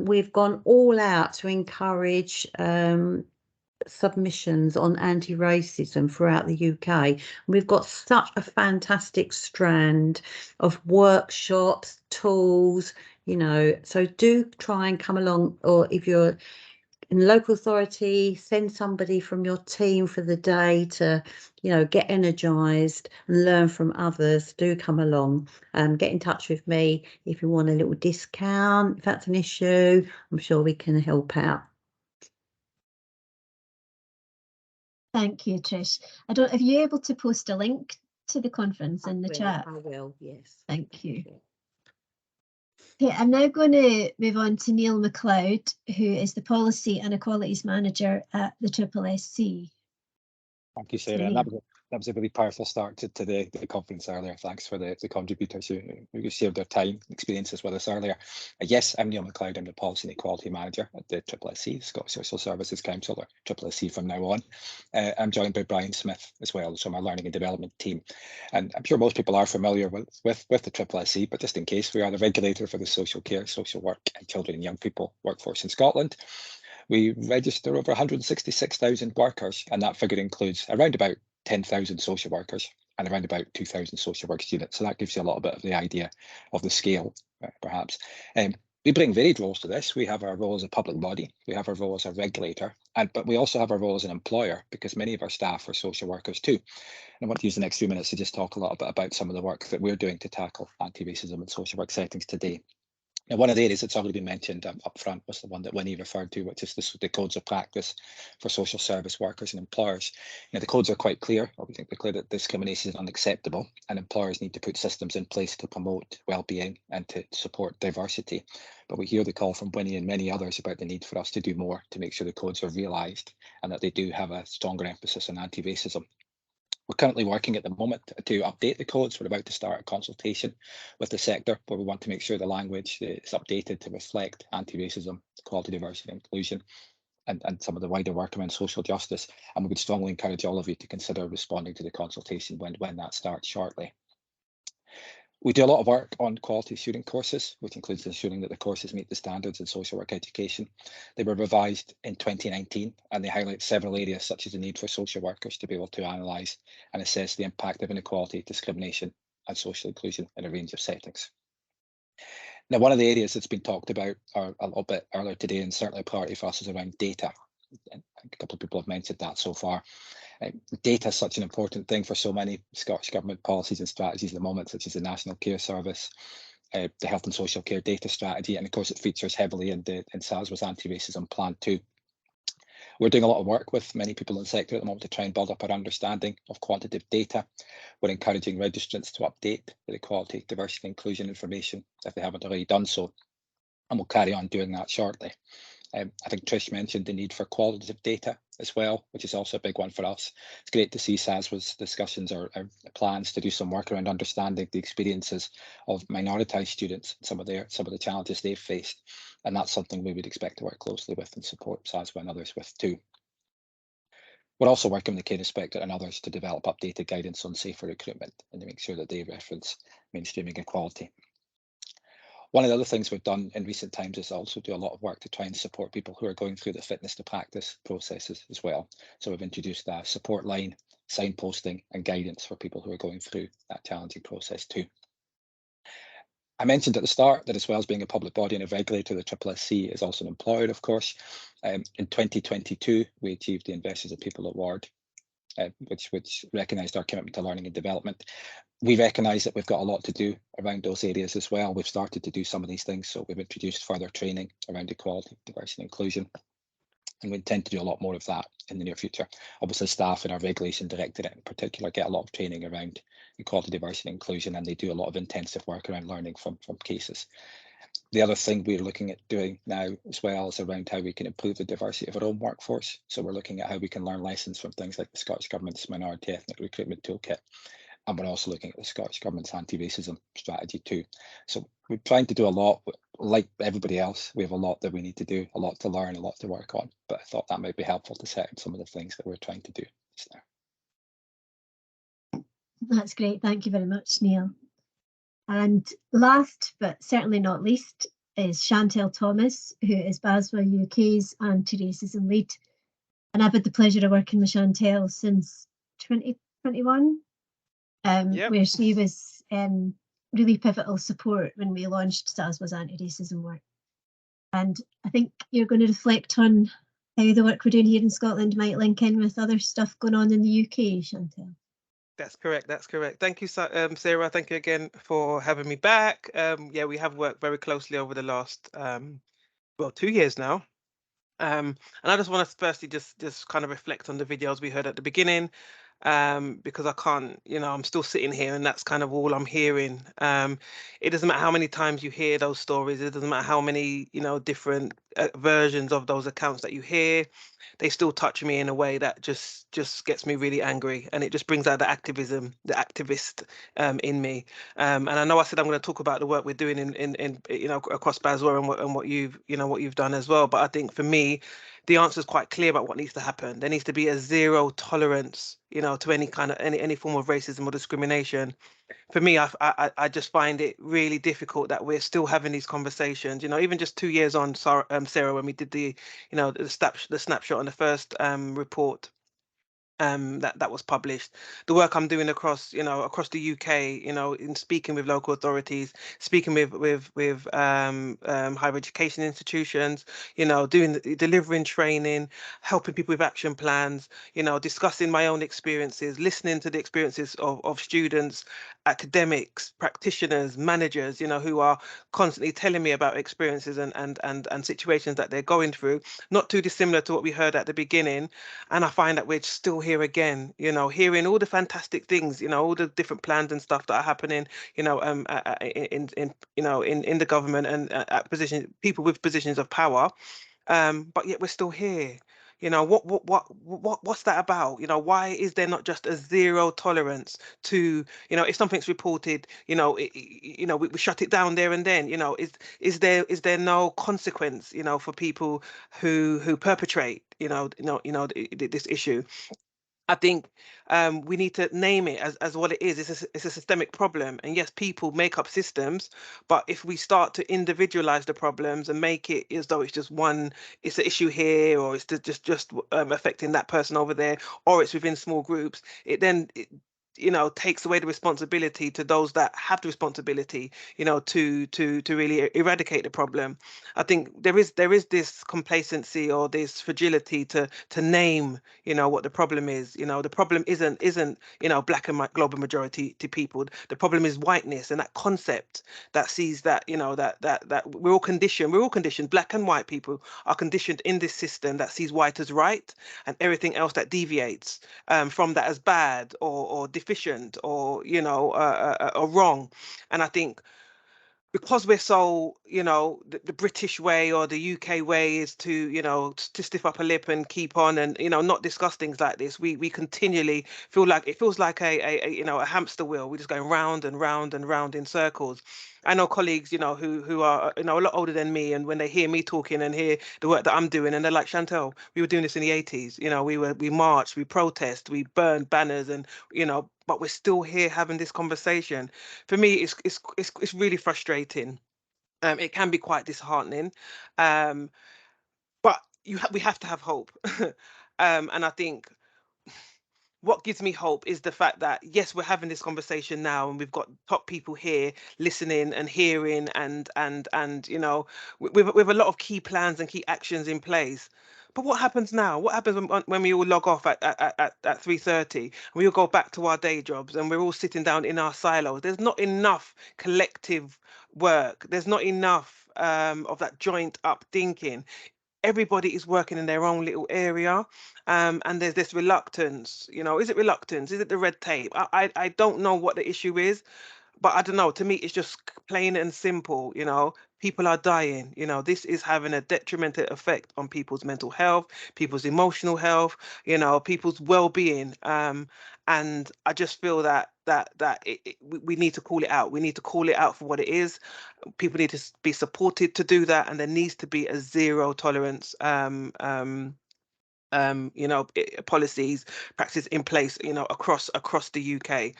S8: we've gone all out to encourage submissions on anti-racism throughout the UK. We've got such a fantastic strand of workshops, tools, you know, so do try and come along, or if you're in the local authority, send somebody from your team for the day to, you know, get energized and learn from others. Do come along. Get in touch with me if you want a little discount, if that's an issue. I'm sure we can help out.
S1: Thank you, Trish. Are you able to post a link to the conference in the chat?
S8: I will, yes.
S1: Thank you. Okay, I'm now going to move on to Neil MacLeod, who is the Policy and Equalities Manager at the SSC.
S9: Thank you, Sarah. And that was a really powerful start to the conference earlier. Thanks for the contributors who shared their time experiences with us earlier. Yes, I'm Neil MacLeod. I'm the Policy and Equality Manager at the SSC, Scottish Social Services Council, or SSC from now on. I'm joined by Brian Smith as well, so my learning and development team. And I'm sure most people are familiar with the SSC, but just in case, we are the regulator for the social care, social work and children and young people workforce in Scotland. We register over 166,000 workers, and that figure includes around about 10,000 social workers and around about 2,000 social work students. So that gives you a little bit of the idea of the scale, perhaps. We bring varied roles to this. We have our role as a public body, we have our role as a regulator, but we also have our role as an employer, because many of our staff are social workers too. And I want to use the next few minutes to just talk a little bit about some of the work that we're doing to tackle anti-racism in social work settings today. Now, one of the areas that's already been mentioned up front was the one that Winnie referred to, which is the codes of practice for social service workers and employers. You know, the codes are quite clear, or we think they're clear, that discrimination is unacceptable, and employers need to put systems in place to promote well-being and to support diversity. But we hear the call from Winnie and many others about the need for us to do more to make sure the codes are realised and that they do have a stronger emphasis on anti-racism. We're currently working at the moment to update the codes. We're about to start a consultation with the sector, where we want to make sure the language is updated to reflect anti-racism, equality, diversity, inclusion, and some of the wider work around social justice. And we would strongly encourage all of you to consider responding to the consultation when that starts shortly. We do a lot of work on quality assuring courses, which includes ensuring that the courses meet the standards in social work education. They were revised in 2019, and they highlight several areas, such as the need for social workers to be able to analyse and assess the impact of inequality, discrimination and social inclusion in a range of settings. Now, one of the areas that's been talked about a little bit earlier today, and certainly a priority for us, is around data. And a couple of people have mentioned that so far. Data is such an important thing for so many Scottish Government policies and strategies at the moment, such as the National Care Service, the Health and Social Care Data Strategy, and of course it features heavily in SASW's anti-racism plan too. We're doing a lot of work with many people in the sector at the moment to try and build up our understanding of quantitative data. We're encouraging registrants to update the equality, diversity and inclusion information if they haven't already done so, and we'll carry on doing that shortly. I think Trish mentioned the need for qualitative data as well, which is also a big one for us. It's great to see SASW's discussions or plans to do some work around understanding the experiences of minoritized students, some of the challenges they've faced, and that's something we would expect to work closely with and support SASW and others with too. We're also working with the Care Inspectorate and others to develop updated guidance on safer recruitment and to make sure that they reference mainstreaming equality. One of the other things we've done in recent times is also do a lot of work to try and support people who are going through the fitness to practice processes as well. So we've introduced a support line, signposting and guidance for people who are going through that challenging process too. I mentioned at the start that as well as being a public body and a regulator, the SSC is also an employer, of course. In 2022, we achieved the Investors of People Award, which recognised our commitment to learning and development. We recognise that we've got a lot to do around those areas as well. We've started to do some of these things, so we've introduced further training around equality, diversity and inclusion, and we intend to do a lot more of that in the near future. Obviously, staff in our regulation directorate in particular get a lot of training around equality, diversity and inclusion, and they do a lot of intensive work around learning from cases. The other thing we're looking at doing now as well is around how we can improve the diversity of our own workforce. So we're looking at how we can learn lessons from things like the Scottish Government's Minority Ethnic Recruitment Toolkit. And we're also looking at the Scottish Government's anti-racism strategy too. So we're trying to do a lot, like everybody else. We have a lot that we need to do, a lot to learn, a lot to work on. But I thought that might be helpful to set out some of the things that we're trying to do just now.
S1: That's great. Thank you very much, Neil. And last, but certainly not least, is Chantel Thomas, who is SASW UK's anti-racism lead. And I've had the pleasure of working with Chantel since 2021. Where she was really pivotal support when we launched SASW's anti-racism work. And I think you're going to reflect on how the work we're doing here in Scotland might link in with other stuff going on in the UK, Chantel.
S10: That's correct. That's correct. Thank you, Sarah. Thank you again for having me back. Yeah, we have worked very closely over the last, 2 years now. And I just want to firstly just kind of reflect on the videos we heard at the beginning, because I can't, I'm still sitting here and that's kind of all I'm hearing. It doesn't matter how many times you hear those stories. It doesn't matter how many, different versions of those accounts that you hear. They still touch me in a way that just gets me really angry, and it just brings out the activism, the activist in me. And I know I said I'm going to talk about the work we're doing in across SASW and what you've done as well. But I think for me, the answer is quite clear about what needs to happen. There needs to be a zero tolerance, to any kind of any form of racism or discrimination. For me, I just find it really difficult that we're still having these conversations. Even just 2 years on, Sarah, when we did the snapshot on the first report that was published, the work I'm doing across the UK, in speaking with local authorities, speaking with higher education institutions, delivering training, helping people with action plans, discussing my own experiences, listening to the experiences of students, academics, practitioners, managers, who are constantly telling me about experiences and situations that they're going through, not too dissimilar to what we heard at the beginning. And I find that we're still here again, hearing all the fantastic things, all the different plans and stuff that are happening, in the government and at people with positions of power, but yet we're still here. What's that about? Why is there not just a zero tolerance to, if something's reported, we shut it down there and then. Is there no consequence, for people who perpetrate, this issue? I think we need to name it as what it is. It's a systemic problem. And yes, people make up systems, but if we start to individualize the problems and make it as though it's just it's an issue here, or it's just affecting that person over there, or it's within small groups, it then takes away the responsibility to those that have the responsibility, to really eradicate the problem. I think there is this complacency or this fragility to name, what the problem is. The problem isn't black and white global majority to people. The problem is whiteness, and that concept that sees that, that we're all conditioned, black and white people are conditioned in this system that sees white as right and everything else that deviates from that as bad or deficient or or wrong. And I think because we're so, you know, the British way or the UK way is to, you know, to stiff up a lip and keep on and, you know, not discuss things like this. We continually feel like it feels like a you know, a hamster wheel. We're just going round and round and round in circles. I know colleagues, you know, who are, you know, a lot older than me, and when they hear me talking and hear the work that I'm doing, and they're like, Chantel, we were doing this in the 80s. You know, we marched, we protest, we burned banners, and, you know, but we're still here having this conversation. For me, it's really frustrating. It can be quite disheartening, but we have to have hope. And I think what gives me hope is the fact that, yes, we're having this conversation now, and we've got top people here listening and hearing, and you know, with a lot of key plans and key actions in place. But what happens now? What happens when we all log off at 3:30, and we all go back to our day jobs, and we're all sitting down in our silos? There's not enough collective work. There's not enough of that joint up thinking. Everybody is working in their own little area, and there's this reluctance. You know, is it reluctance? Is it the red tape? I don't know what the issue is, but I don't know. To me, it's just plain and simple. You know, people are dying. You know, this is having a detrimental effect on people's mental health, people's emotional health, you know, people's well-being. And I just feel that we need to call it out. We need to call it out for what it is. People need to be supported to do that, and there needs to be a zero tolerance you know, policies, practices in place, you know, across the UK.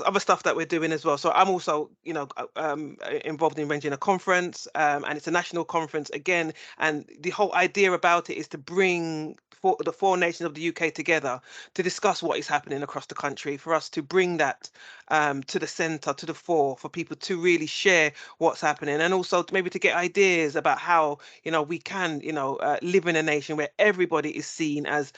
S10: Other stuff that we're doing as well. So I'm also, you know, involved in arranging a conference, and it's a national conference again. And the whole idea about it is to bring the four nations of the UK together to discuss what is happening across the country, for us to bring that to the centre, to the fore, for people to really share what's happening, and also maybe to get ideas about how, you know, we can, you know, live in a nation where everybody is seen as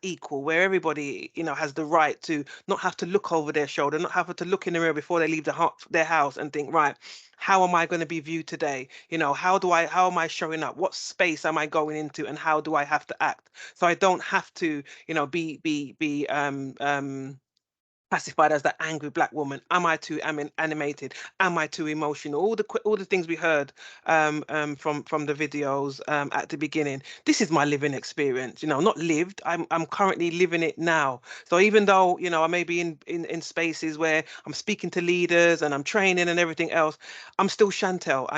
S10: equal, where everybody, you know, has the right to not have to look over their shoulder, not have to look in the mirror before they leave their house and think, right, how am I going to be viewed today? You know, how am I showing up? What space am I going into, and how do I have to act? So I don't have to, you know, be classified as that angry black woman. Am I too animated? Am I too emotional? All the things we heard from the videos at the beginning. This is my living experience, you know, not lived. I'm currently living it now. So even though, you know, I may be in spaces where I'm speaking to leaders and I'm training and everything else, I'm still Chantel.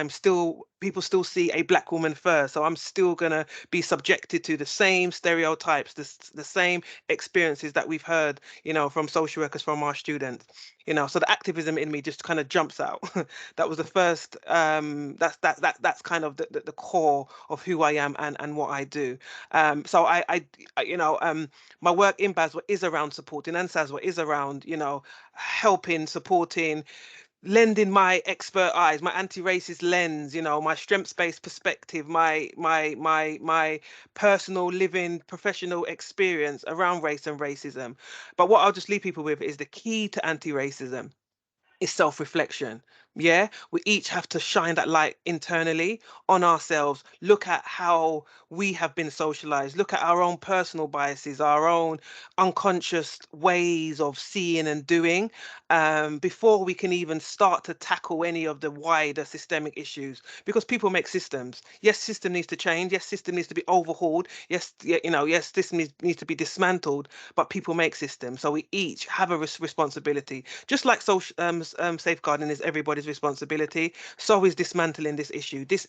S10: People still see a black woman first. So I'm still gonna be subjected to the same stereotypes, the same experiences that we've heard, you know, from social workers, from our students, you know. So the activism in me just kind of jumps out. That was the first, that's kind of the core of who I am and what I do. So I you know, my work in BASW is around supporting, and SASW is around, you know, helping, supporting, lending my expert eyes, my anti-racist lens, you know, my strengths-based perspective, my personal living professional experience around race and racism. But what I'll just leave people with is the key to anti-racism is self-reflection. Yeah, we each have to shine that light internally on ourselves, look at how we have been socialized, look at our own personal biases, our own unconscious ways of seeing and doing, before we can even start to tackle any of the wider systemic issues. Because people make systems. Yes, system needs to change. Yes, system needs to be overhauled. Yes, you know, yes, system needs to be dismantled, but people make systems. So we each have a responsibility. Just like social safeguarding is everybody's responsibility, so is dismantling this issue, this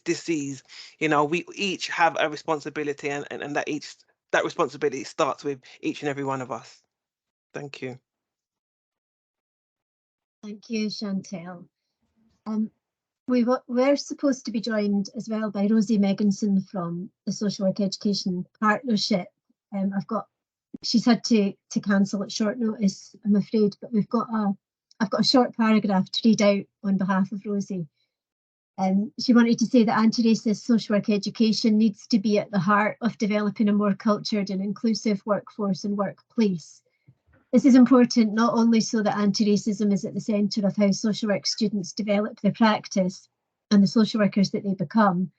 S10: disease. You know, we each have a responsibility, and that responsibility starts with each and every one of us. Thank you.
S1: Thank you, Chantel. We're supposed to be joined as well by Rosie Megginson from the Social Work Education Partnership. She's had to cancel at short notice, I'm afraid, but I've got a short paragraph to read out on behalf of Rosie. She wanted to say that anti-racist social work education needs to be at the heart of developing a more cultured and inclusive workforce and workplace. This is important not only so that anti-racism is at the centre of how social work students develop their practice and the social workers that they become,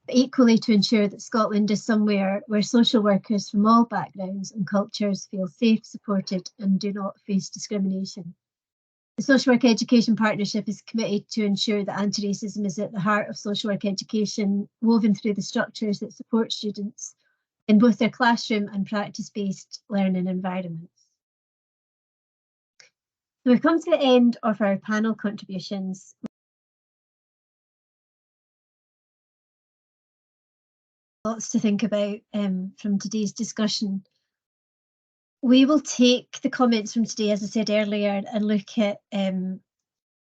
S1: but equally to ensure that Scotland is somewhere where social workers from all backgrounds and cultures feel safe, supported, and do not face discrimination. The Social Work Education Partnership is committed to ensure that anti-racism is at the heart of social work education, woven through the structures that support students in both their classroom and practice-based learning environments. So we've come to the end of our panel contributions. Lots to think about from today's discussion. We will take the comments from today, as I said earlier, and look at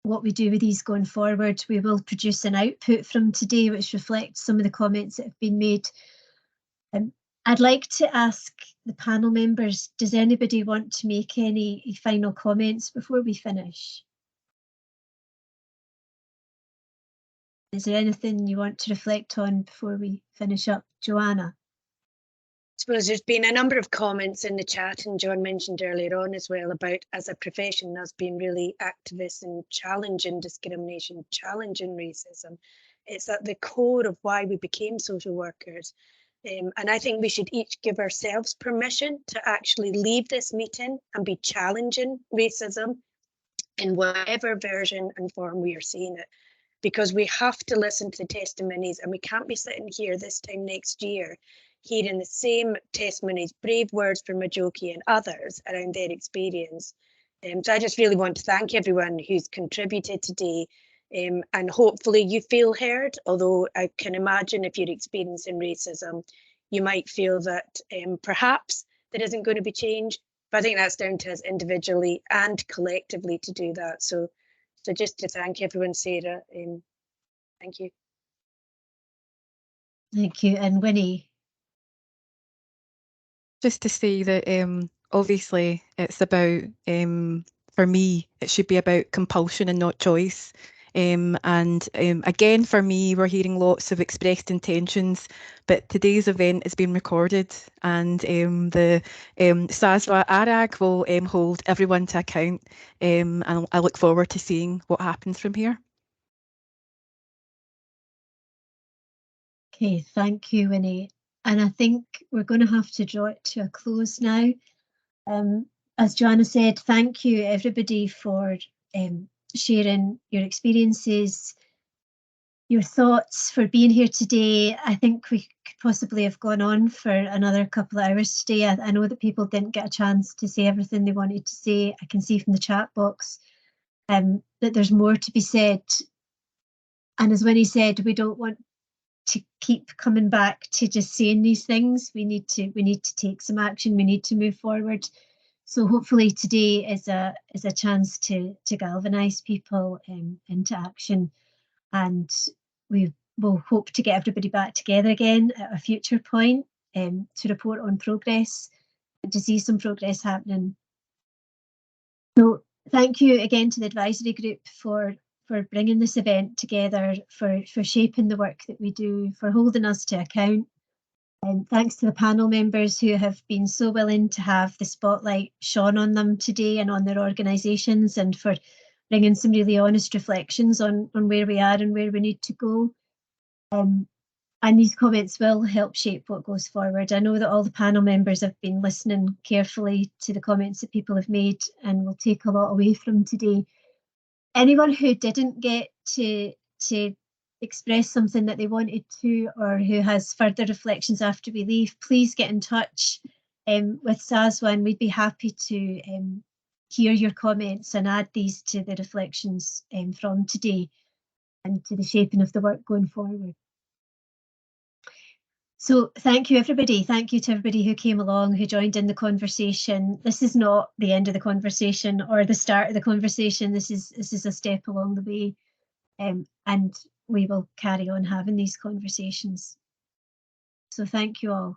S1: what we do with these going forward. We will produce an output from today which reflects some of the comments that have been made. I'd like to ask the panel members, does anybody want to make any final comments before we finish? Is there anything you want to reflect on before we finish up? Joanna?
S5: I suppose there's been a number of comments in the chat, and John mentioned earlier on as well about, as a profession, us being really activists and challenging discrimination, challenging racism. It's at the core of why we became social workers. And I think we should each give ourselves permission to actually leave this meeting and be challenging racism in whatever version and form we are seeing it. Because we have to listen to the testimonies, and we can't be sitting here this time next year hearing the same testimonies, brave words from Ajoki and others around their experience. So I just really want to thank everyone who's contributed today, and hopefully you feel heard, although I can imagine if you're experiencing racism, you might feel that perhaps there isn't going to be change, but I think that's down to us individually and collectively to do that. So just to thank everyone, Sarah, thank you.
S1: Thank you. And Winnie?
S4: Just to say that obviously it's about, for me, it should be about compulsion and not choice. And again, for me, we're hearing lots of expressed intentions, but today's event is being recorded, and the SASW ARAG will hold everyone to account, and I look forward to seeing what happens from here.
S1: Okay, thank you, Winnie. And I think we're going to have to draw it to a close now. As Joanna said, thank you everybody for sharing your experiences, your thoughts, for being here today. I think we could possibly have gone on for another couple of hours today. I know that people didn't get a chance to say everything they wanted to say. I can see from the chat box that there's more to be said. And as Winnie said, we don't want to keep coming back to just saying these things. We need to take some action. We need to move forward. So hopefully today is a chance to galvanise people into action, and we will hope to get everybody back together again at a future point to report on progress and to see some progress happening. So thank you again to the advisory group for bringing this event together, for shaping the work that we do, for holding us to account. And thanks to the panel members who have been so willing to have the spotlight shone on them today and on their organisations, and for bringing some really honest reflections on where we are and where we need to go. And these comments will help shape what goes forward. I know that all the panel members have been listening carefully to the comments that people have made and will take a lot away from today. Anyone who didn't get to express something that they wanted to, or who has further reflections after we leave, please get in touch with SASW, and we'd be happy to hear your comments and add these to the reflections from today and to the shaping of the work going forward. So thank you, everybody. Thank you to everybody who came along, who joined in the conversation. This is not the end of the conversation or the start of the conversation. This is a step along the way, and we will carry on having these conversations. So thank you all.